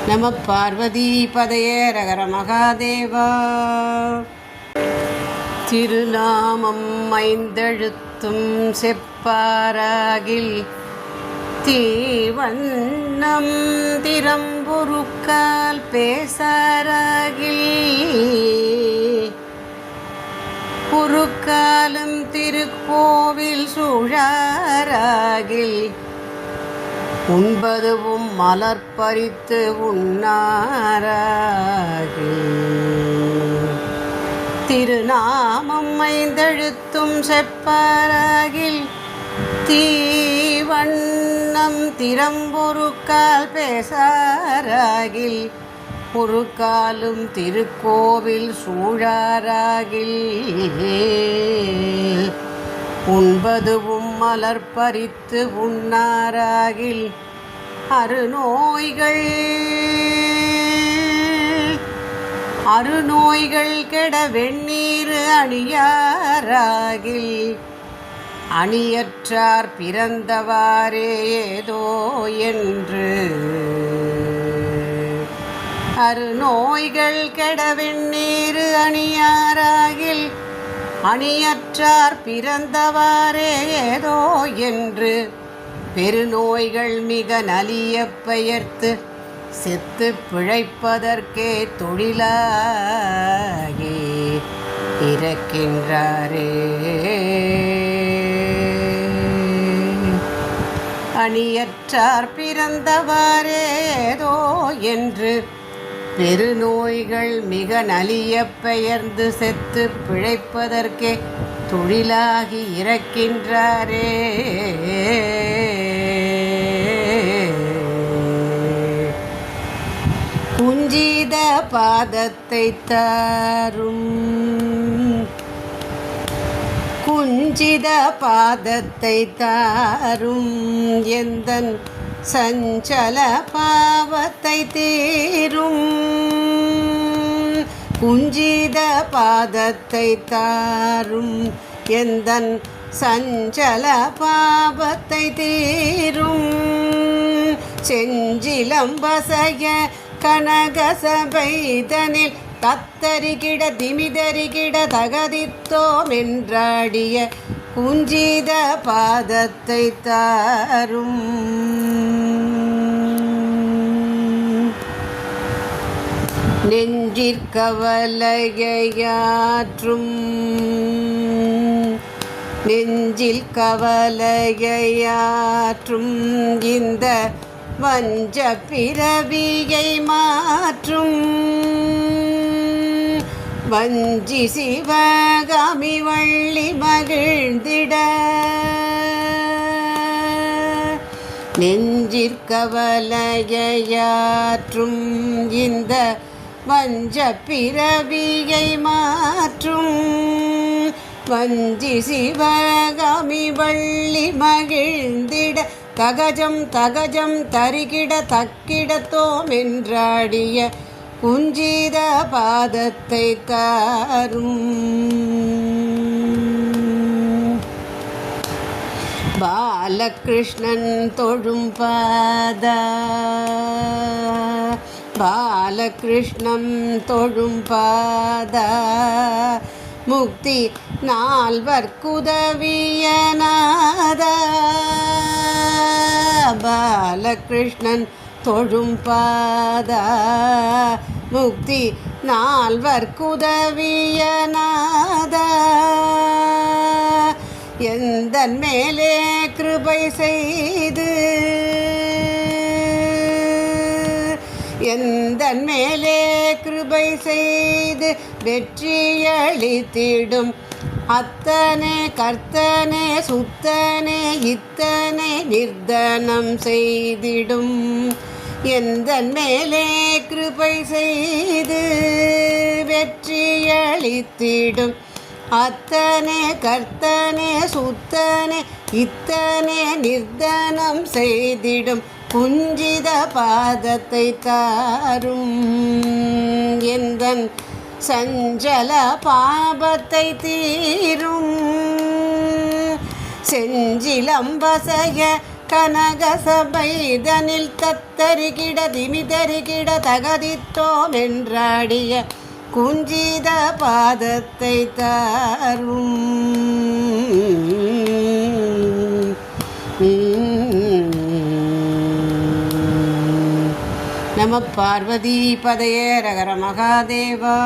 நம பார்வதி பதையே ரகர மகாதேவா. திருநாமம் ஐந்தெழுத்தும் செப்பாராகில் தீவண்ணம் திறம்புருக்கால் பேசாராகில் புருக்காலும் திருக்கோவில் சூழாராகில் உண்பதுவும் மலர்பறித்து உண்ணாராகில் திருநாமம் ஐந்தெழுத்தும் செப்பாராகில் தீவண்ணம் திறம்பொருக்கால் பேசாராகில் பொருக்காலும் திருக்கோவில் சூழாராகில் உண்பதுவும் மலர்பறித்து உண்ணாராகில் அருநோய்கள் கெட வெந்நீர் அணியாராகில் அணியற்றார் பிறந்தவாறே ஏதோ என்று அருநோய்கள் கெட வெந்நீர் அணியாராகில் அணியற்றார் பிறந்தவாறே ஏதோ என்று பெருநோய்கள் மிக நலிய பெயர்த்து செத்து பிழைப்பதற்கே தொழிலாகி இறக்கின்றாரே. அணியற்றார் பிறந்தவாறே ஏதோ என்று பெருநோய்கள் மிக நலிய பெயர்ந்து செத்து பிழைப்பதற்கே தொழிலாகி இறக்கின்றாரே. குஞ்சித பாதத்தை தாரும் குஞ்சித பாதத்தை தாரும் எந்தன் சஞ்சல பாவத்தை தீரும் குஞ்சித பாதத்தை தாரும் எந்தன் சஞ்சல பாவத்தை தீரும் செஞ்சிலம்பசைய கனகசபைதனில் தத்தரிகிட திமிதரிகிட தகதித்தோம் என்றாடிய குஞ்சித பாதத்தை தாரும் நெஞ்சில் கவலையாற்றும் இந்த வஞ்ச பிறவியை மாற்றும் வஞ்சி சிவகாமி வள்ளி மகிழ்ந்திட நெஞ்சிற்கவலையாற்றும் இந்த வஞ்ச பிறவியை மாற்றும் வஞ்சி சிவகாமி வள்ளி மகிழ்ந்திட தகஜம் தகஜம் தரிகிட தக்கிடத்தோம் என்றாடிய குஞ்சித பாதத்தை தாரும் பாலகிருஷ்ணன் தொழும் பாதா பாலகிருஷ்ணன் தொழும் பாதா முக்தி நால்வர்க்குதவிய நாதா பாலகிருஷ்ணன் தொழும் பாதா முக்தி நால்வர்க்குதவிய நாதா எந்தன் மேலே கிருபை செய்து எந்தன் மேலே கிருபை செய்து வெற்றியளித்திடும் அத்தனே கர்த்தனே சுத்தனே இத்தனை நிர்தனம் செய்திடும் எந்தன் மேலே கிருபை செய்து வெற்றியளித்திடும் அத்தனே கர்த்தனே சுத்தனே இத்தனை நிர்தனம் செய்திடும் குஞ்சித பாதத்தை தாரும் எந்தன் சஞ்சல பாபத்தை தீரும் செஞ்சிலம்பசைய கனகசபைதனில் தத்தரிகிட திமிதரிகிட தகதித்தோம் என்றாடிய குஞ்சித பாதத்தை தாரும். நம பார்வதி பதையே ரகர மகாதேவா.